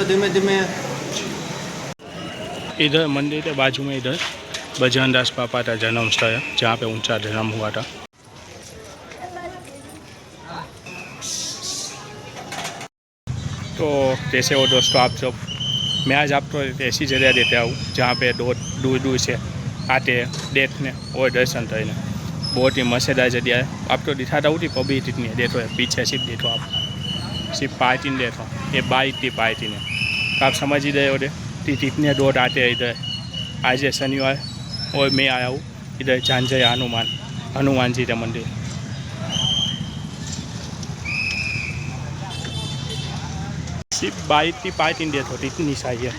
धीमे धीमे इधर मंदिर के बाजू में इधर बजरंग दास बापा का जन्म स्थल है, जहाँ पे उनका जन्म हुआ था। तो जैसे वो दोस्तों आप सब, मैं आज आपको एक ऐसी जगह देता हूँ जहाँ पे दूर दूर से आते हैं देखने और दर्शन करने। बहुत ही मज़ेदार जगह है। आपको दिखाता हूँ कि पब्लिक इतनी है, देखो पीछे सिर्फ देखो आप, सिर्फ पार्टी ने देखो, ये बाइक थी पार्टी ने, तो आप समझ ही रहे हो कि कितने रोड आते हैं इधर। आज शनिवार और मैं आया हूँ इधर झांझर हनुमान जी का मंदिर। सिर्फ बाइक की पार्किंग डेट होती इतनी सही है।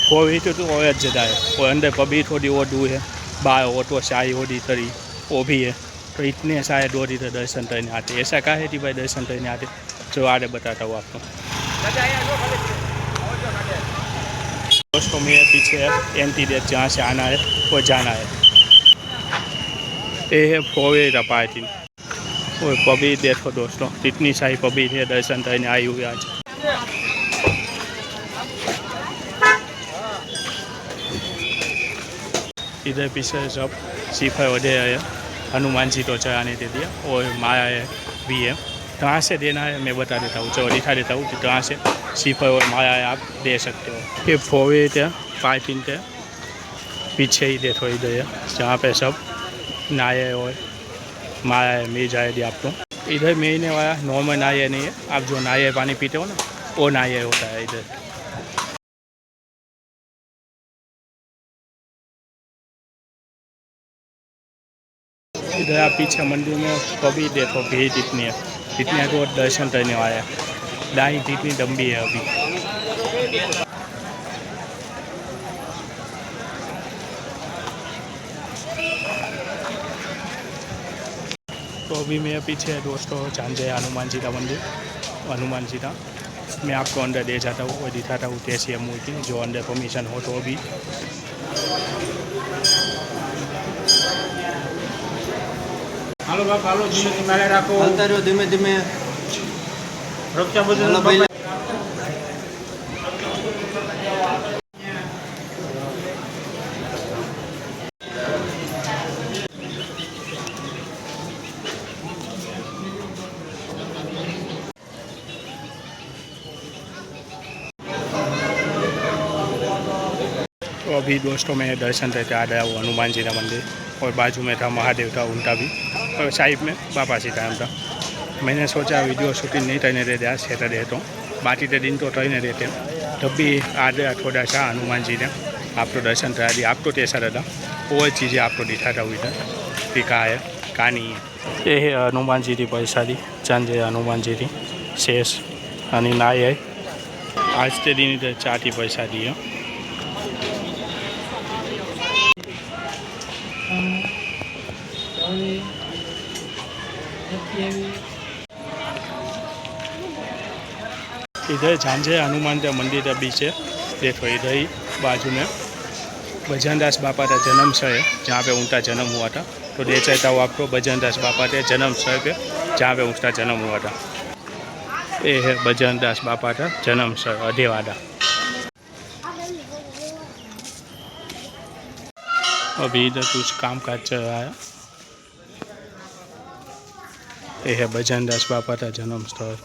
फोर व्हीलर तो और ज़्यादा है, और अंदर पब्लिक थोड़ी और दूर है, बाहर ऑटो शाही होती थोड़ी वो भी है। तो इतने सारे लोग इधर दर्शन करने आते। ऐसा कहा है कि भाई दर्शन करने आते, जो आगे बताता हूँ आपको। दोस्तों मेरे पीछे है एंटी डेट, जहाँ से आना है वो जाना है। ये है फोर व्हीलर पार्किंग और पब्लिक देखो दोस्तों, इतनी सारी पब्लिक है दर्शन करने आई हुई आज। इधर पीछे सब श्रीफल वगैरह है, हनुमान जी को चढ़ाने दे दिया, और माया है भी है। कहाँ से देना है मैं बता देता हूँ, चलो दिखा देता हूँ कि कहाँ से श्रीफल और माया है आप दे सकते हो। ये फोर व्हीलर पार्किंग के पीछे ही देखो इधर है, जहाँ पे सब नाये और माया है मिल जाएगी आपको। इधर मिलने वाला नॉर्मल नाये नहीं है, आप जो नाये पानी पीते हो ना, वो नाये होता है इधर। इधर आप पीछे मंदिर में कभी देखो भीड़ कितनी है, इतने तो दर्शन करने वाले हैं। लाइन कितनी लंबी है अभी। तो अभी मेरे पीछे है दोस्तों झांझर हनुमान जी का मंदिर, हनुमान जी का। मैं आपको अंदर ले जाता हूँ और दिखाता हूँ कैसी है मूर्ति, जो अंदर परमिशन हो तो अभी। हालो बाप हालो धीमे धीमे राखो, हालता रहो धीमे धीमे। रक्षाबंधन तो अभी दोस्तों मैं दर्शन करके आ गया हूँ हनुमान जी का मंदिर, और बाजू में था महादेव का उनका भी, और साइड में बाबा जी का था। मैंने सोचा वीडियो शूटिंग नहीं करने देते आज सैटरडे, तो बाकी के दिन तो करने देते, तब भी आ गया थोड़ा सा हनुमान जी ने आपको दर्शन करा दिया। आपको कैसा लगा वो चीज़ें आपको दिखाता हूँ इधर कि कहाँ है कहाँ नहीं है। ये है हनुमान जी की प्रसादी, झांझर हनुमान जी की शेष અને નાય है। आज के दिन इधर चार की प्रसादी है। इधर झांझर हनुमान का मंदिर का बीच है, देखो इधर ही बाजू में बजरंग दास बापा का जन्म स्थल है, जहाँ पे उनका जन्म हुआ था। तो ले चलता हूँ आपको बजरंग दास बापा के जन्म स्थल पे, जहाँ पे उनका जन्म हुआ था। ये है बजरंग दास बापा का जन्म स्थल अधेवाड़ा। अभी इधर कुछ काम काज चल रहा है। ये है बजरंग दास बापा का जन्म स्थल।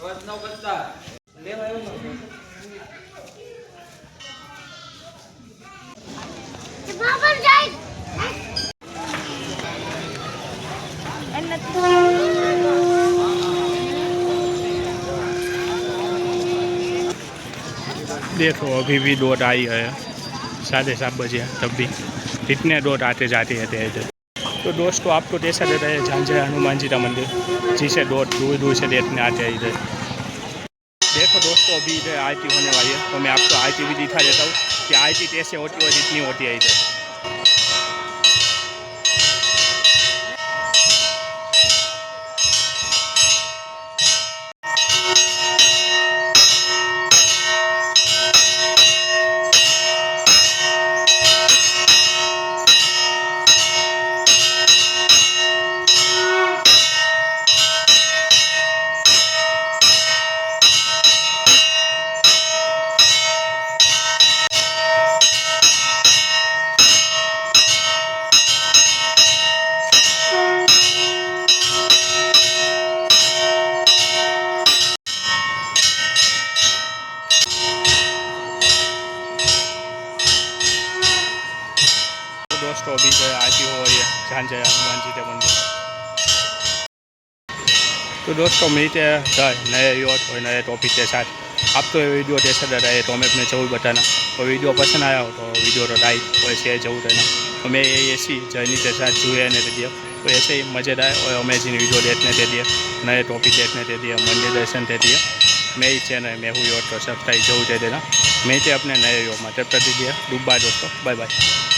देखो अभी भी रोड आई है, 7:30 बजे है, तब भी कितने रोड आते जाते रहते हैं इधर। तो दोस्तों आपको कैसा रहता है झांझर हनुमान जी का मंदिर, जिसे दूर दूर से देखने आते हैं इधर। देखो दोस्तों अभी इधर आरती होने वाली है, तो मैं आपको आरती भी दिखा देता हूँ कि आरती कैसे होती है और जितनी होती है इधर। तो अभी जो आज ही हो ये झांझे हनुमान जी के मंदिर। तो दोस्तों मिलते हैं नए यूथ और नए टॉपिक के साथ। आप तो ये वीडियो कैसा लगा है तो हमें अपने जरूर बताना, और वीडियो पसंद आया हो तो वीडियो को लाइक और शेयर जरूर करना। हमें ये ऐसी जर्नी के साथ जुड़े रहने के लिए, तो ऐसे ही मज़ेदार और अमेजिंग वीडियो देखने के लिए, नए टॉपिक देखने के लिए, मंदिर दर्शन के लिए मेरी चैनल में हुई और तो सब्सक्राइब जरूर दे देना। मिलते अपने नए वीडियो में, तब तक दीजिए गुड बाय दोस्तों, बाय बाय।